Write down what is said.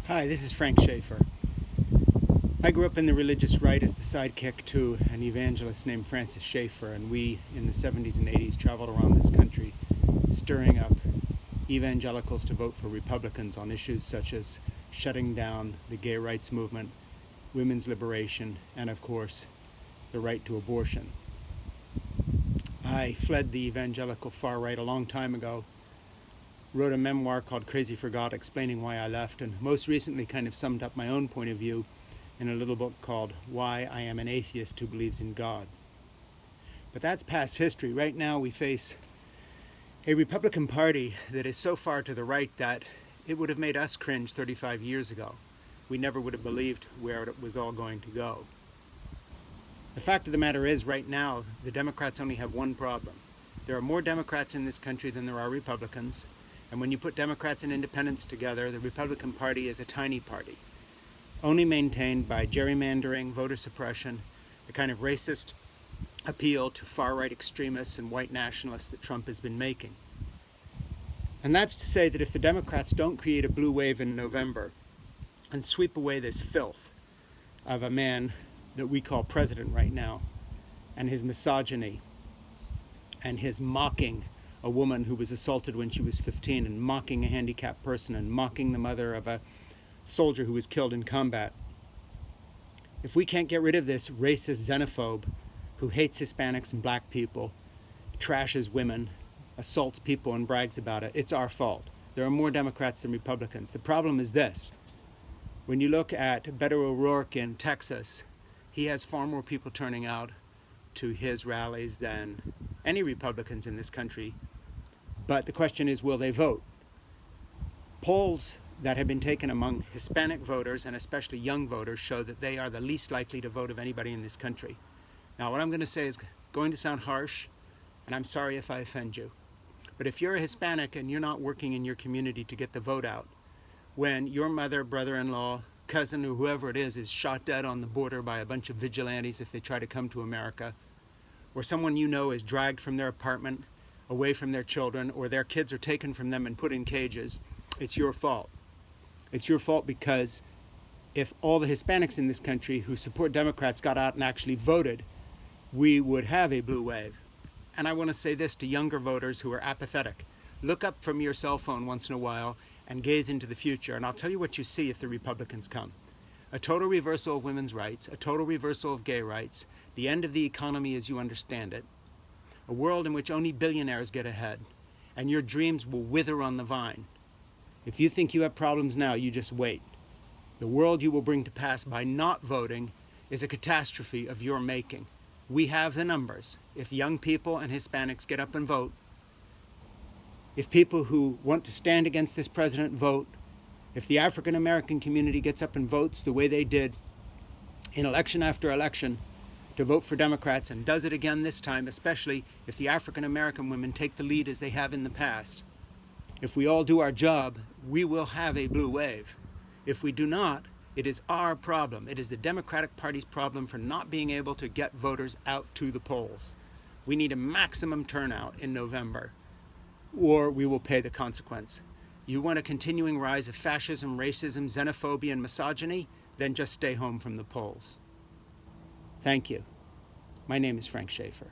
Hi, this is Frank Schaefer. I grew up in the religious right as the sidekick to an evangelist named Francis Schaeffer, and we in the 70s and 80s traveled around this country stirring up evangelicals to vote for Republicans on issues such as shutting down the gay rights movement, women's liberation, and of course, the right to abortion. I fled the evangelical far right a long time ago, wrote a memoir called Crazy for God explaining why I left, and most recently kind of summed up my own point of view in a little book called Why I Am an Atheist Who Believes in God. But that's past history. Right now we face a Republican Party that is so far to the right that it would have made us cringe 35 years ago. We never would have believed where it was all going to go. The fact of the matter is, right now, the Democrats only have one problem. There are more Democrats in this country than there are Republicans. And when you put Democrats and independents together, the Republican Party is a tiny party, only maintained by gerrymandering, voter suppression, the kind of racist appeal to far-right extremists and white nationalists that Trump has been making. And that's to say that if the Democrats don't create a blue wave in November and sweep away this filth of a man that we call president right now, and his misogyny, and his mocking a woman who was assaulted when she was 15, and mocking a handicapped person, and mocking the mother of a soldier who was killed in combat. If we can't get rid of this racist xenophobe who hates Hispanics and black people, trashes women, assaults people and brags about it, it's our fault. There are more Democrats than Republicans. The problem is this. When you look at Beto O'Rourke in Texas, he has far more people turning out to his rallies than any Republicans in this country. But the question is, will they vote? Polls that have been taken among Hispanic voters, and especially young voters, show that they are the least likely to vote of anybody in this country. Now, what I'm going to say is going to sound harsh, and I'm sorry if I offend you. But if you're a Hispanic and you're not working in your community to get the vote out, when your mother, brother-in-law, cousin, or whoever it is shot dead on the border by a bunch of vigilantes if they try to come to America, or someone you know is dragged from their apartment away from their children, or their kids are taken from them and put in cages, it's your fault. It's your fault because if all the Hispanics in this country who support Democrats got out and actually voted, we would have a blue wave. And I want to say this to younger voters who are apathetic. Look up from your cell phone once in a while and gaze into the future, and I'll tell you what you see if the Republicans come. A total reversal of women's rights, a total reversal of gay rights, the end of the economy as you understand it, a world in which only billionaires get ahead, and your dreams will wither on the vine. If you think you have problems now, you just wait. The world you will bring to pass by not voting is a catastrophe of your making. We have the numbers. If young people and Hispanics get up and vote, if people who want to stand against this president vote, if the African American community gets up and votes the way they did in election after election to vote for Democrats, and does it again this time, especially if the African American women take the lead as they have in the past, if we all do our job, we will have a blue wave. If we do not, it is our problem. It is the Democratic Party's problem for not being able to get voters out to the polls. We need a maximum turnout in November, or we will pay the consequence. You want a continuing rise of fascism, racism, xenophobia, and misogyny? Then just stay home from the polls. Thank you. My name is Frank Schaefer.